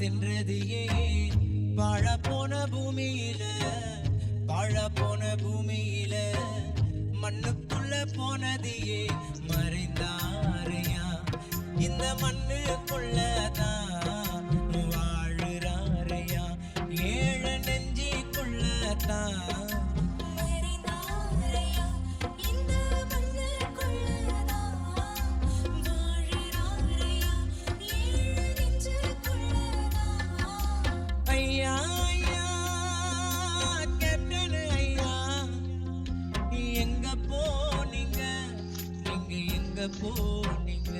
சென்றது ஏன் வாழ போன பூமியில மண்ணுக்குள்ள போனது ஏன் மறைந்தாரையா இந்த மண்ணுக்குள்ளதான் வாழுறாரையா ஏழ நெஞ்சிக்குள்ளதான் போனீங்க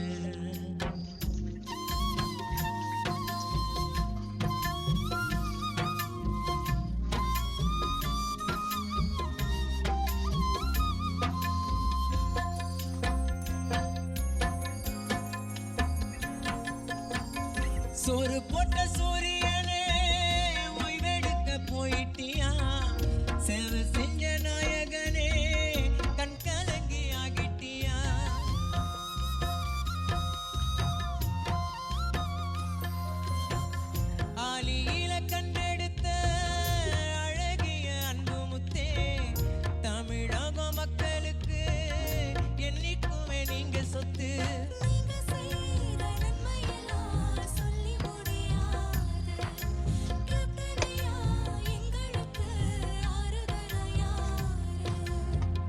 சோறு போட்ட சூரியனே ஓய்வெடுக்க போயிட்டியா சேவை செஞ்ச நாயகனே கண் கலங்கி ஆகிட்டியா ஆலியில கண்டெடுத்த அழகிய அன்பு முத்தே தமிழக மக்களுக்கு என்னைக்குமே நீங்க சொத்து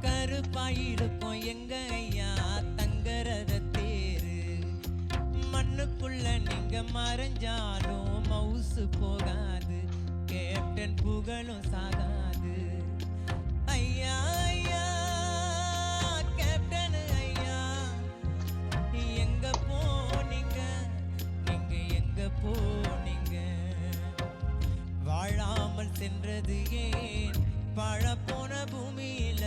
இருக்கும் எங்க ஐயா தங்கரத தேரு மண்ணுக்குள்ள நீங்க மறைஞ்சாலும் மவுசு போகாது கேப்டன் புகழும் சாகாது ஐயா ஐயா கேப்டன் ஐயா எங்க போனீங்க நீங்க எங்க போனீங்க வாழாமல் சென்றது ஏன் வாழ போன பூமியில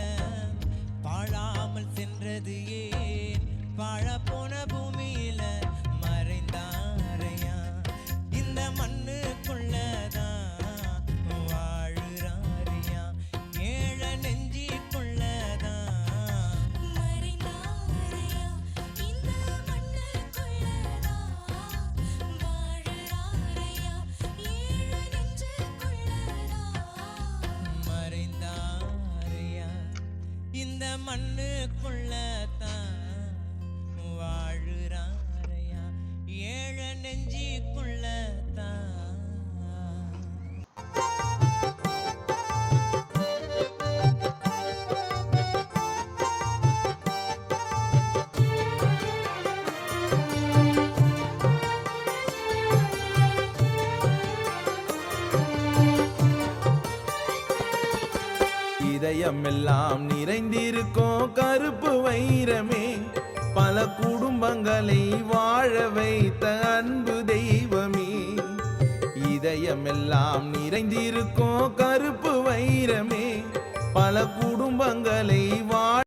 வாழாமல் சென்றது ஏன் வாழ போன பூமியில மறைந்தாரையா இந்த மண்ணுக்குள்ளதான் வாழுறாரையா ஏழ நெஞ்சிக்குள்ளதான் மறைந்தாரையா இந்த மண்ணுக்குள்ளதான் வாழுறாரையா ஏழ நெஞ்சிக்குள்ளதான் மறைந்தாரையா இந்த மண்ணுக்குள்ளதான் வாழுறாரையா ஏழ நெஞ்சிக்குள்ளதான் இதயமெல்லாம் நிறைந்திருக்கும் கருப்பு வைரமே பல குடும்பங்களை வாழ வைத்த அன்பு தெய்வமே இதயமெல்லாம் நிறைந்திருக்கும் கருப்பு வைரமே பல குடும்பங்களை வாழ